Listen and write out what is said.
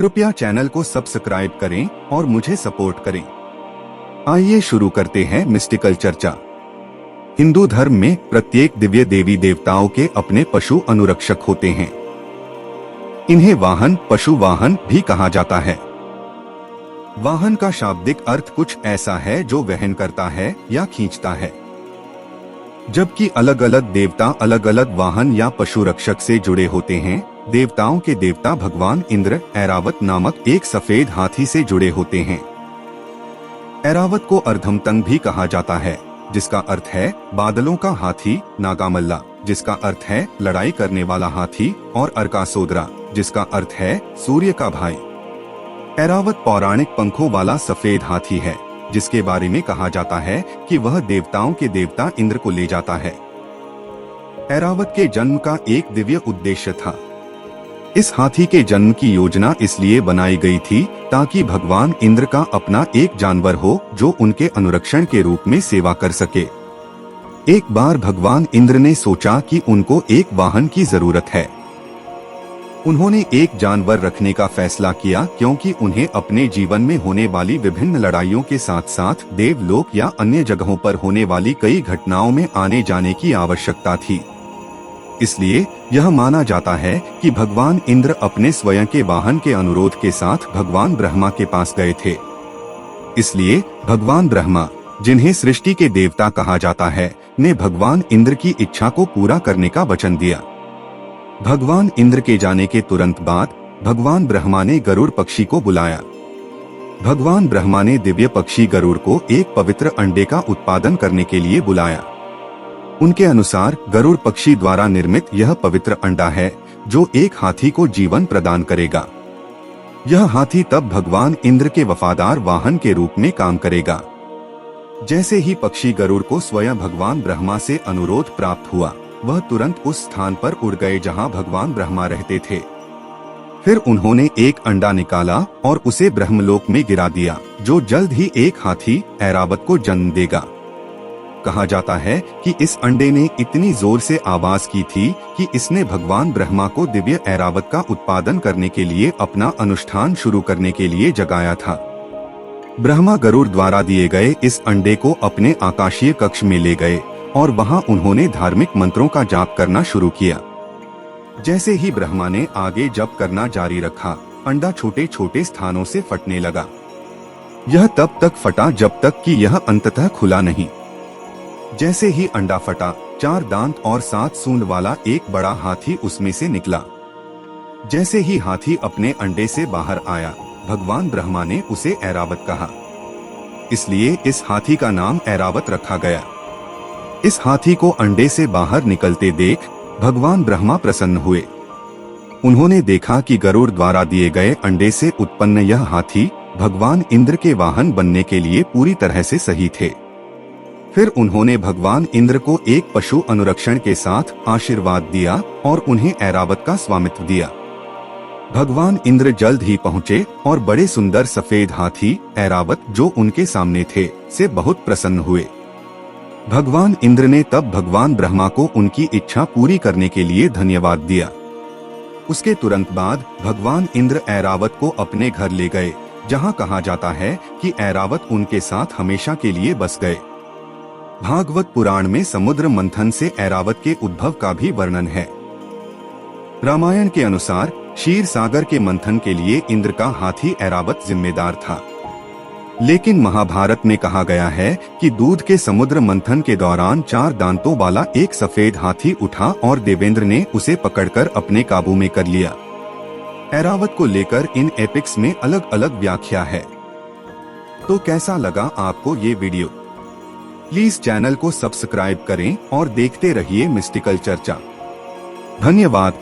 कृपया चैनल को सब्सक्राइब करें और मुझे सपोर्ट करें। आइए शुरू करते हैं मिस्टिकल चर्चा। हिंदू धर्म में प्रत्येक दिव्य देवी देवताओं के अपने पशु अनुरक्षक होते हैं। इन्हें वाहन, पशु वाहन भी कहा जाता है। वाहन का शाब्दिक अर्थ कुछ ऐसा है जो वहन करता है या खींचता है, जबकि अलग अलग देवता अलग अलग वाहन या पशु रक्षक से जुड़े होते हैं। देवताओं के देवता भगवान इंद्र ऐरावत नामक एक सफेद हाथी से जुड़े होते हैं। ऐरावत को अर्धमतंग भी कहा जाता है, जिसका अर्थ है बादलों का हाथी, नागामल्ला जिसका अर्थ है लड़ाई करने वाला हाथी, और अर्कासोदरा जिसका अर्थ है सूर्य का भाई। ऐरावत पौराणिक पंखों वाला सफेद हाथी है, जिसके बारे में कहा जाता है कि वह देवताओं के देवता इंद्र को ले जाता है। ऐरावत के जन्म का एक दिव्य उद्देश्य था। इस हाथी के जन्म की योजना इसलिए बनाई गई थी ताकि भगवान इंद्र का अपना एक जानवर हो जो उनके अनुरक्षण के रूप में सेवा कर सके। एक बार भगवान इंद्र ने सोचा कि उनको एक वाहन की जरूरत है। उन्होंने एक जानवर रखने का फैसला किया क्योंकि उन्हें अपने जीवन में होने वाली विभिन्न लड़ाइयों के साथ साथ देवलोक या अन्य जगहों पर होने वाली कई घटनाओं में आने जाने की आवश्यकता थी। इसलिए यह माना जाता है कि भगवान इंद्र अपने स्वयं के वाहन के अनुरोध के साथ भगवान ब्रह्मा के पास गए थे। इसलिए भगवान ब्रह्मा, जिन्हें सृष्टि के देवता कहा जाता है, ने भगवान इंद्र की इच्छा को पूरा करने का वचन दिया। भगवान इंद्र के जाने के तुरंत बाद भगवान ब्रह्मा ने गरुड़ पक्षी को बुलाया। भगवान ब्रह्मा ने दिव्य पक्षी गरुड़ को एक पवित्र अंडे का उत्पादन करने के लिए बुलाया। उनके अनुसार गरुड़ पक्षी द्वारा निर्मित यह पवित्र अंडा है जो एक हाथी को जीवन प्रदान करेगा। यह हाथी तब भगवान इंद्र के वफादार वाहन के रूप में काम करेगा। जैसे ही पक्षी गरुड़ को स्वयं भगवान ब्रह्मा से अनुरोध प्राप्त हुआ, वह तुरंत उस स्थान पर उड़ गए जहां भगवान ब्रह्मा रहते थे। फिर उन्होंने एक अंडा निकाला और उसे ब्रह्मलोक में गिरा दिया, जो जल्द ही एक हाथी ऐरावत को जन्म देगा। कहा जाता है कि इस अंडे ने इतनी जोर से आवाज की थी कि इसने भगवान ब्रह्मा को दिव्य ऐरावत का उत्पादन करने के लिए अपना अनुष्ठान शुरू करने के लिए जगाया था। ब्रह्मा गरुड़ द्वारा दिए गए इस अंडे को अपने आकाशीय कक्ष में ले गए और वहां उन्होंने धार्मिक मंत्रों का जाप करना शुरू किया। जैसे ही ब्रह्मा ने आगे जप करना जारी रखा, अंडा छोटे छोटे स्थानों से फटने लगा। यह तब तक फटा जब तक कि यह अंततः खुला नहीं। जैसे ही अंडा फटा, 4 दांत और 7 सूंड वाला एक बड़ा हाथी उसमें से निकला। जैसे ही हाथी अपने अंडे से बाहर आया, भगवान ब्रह्मा ने उसे ऐरावत कहा। इसलिए इस हाथी का नाम ऐरावत रखा गया। इस हाथी को अंडे से बाहर निकलते देख भगवान ब्रह्मा प्रसन्न हुए। उन्होंने देखा कि गरुड़ द्वारा दिए गए अंडे से उत्पन्न यह हाथी भगवान इंद्र के वाहन बनने के लिए पूरी तरह से सही थे। फिर उन्होंने भगवान इंद्र को एक पशु अनुरक्षण के साथ आशीर्वाद दिया और उन्हें ऐरावत का स्वामित्व दिया। भगवान इंद्र जल्द ही पहुँचे और बड़े सुंदर सफेद हाथी ऐरावत जो उनके सामने थे से बहुत प्रसन्न हुए। भगवान इंद्र ने तब भगवान ब्रह्मा को उनकी इच्छा पूरी करने के लिए धन्यवाद दिया। उसके तुरंत बाद भगवान इंद्र ऐरावत को अपने घर ले गए, जहां कहा जाता है कि ऐरावत उनके साथ हमेशा के लिए बस गए। भागवत पुराण में समुद्र मंथन से ऐरावत के उद्भव का भी वर्णन है। रामायण के अनुसार क्षीर सागर के मंथन के लिए इंद्र का हाथी ऐरावत जिम्मेदार था। लेकिन महाभारत में कहा गया है कि दूध के समुद्र मंथन के दौरान 4 दांतों वाला एक सफेद हाथी उठा और देवेंद्र ने उसे पकड़कर अपने काबू में कर लिया। ऐरावत को लेकर इन एपिक्स में अलग अलग व्याख्या है। तो कैसा लगा आपको ये वीडियो? प्लीज चैनल को सब्सक्राइब करें और देखते रहिए मिस्टिकल चर्चा। धन्यवाद।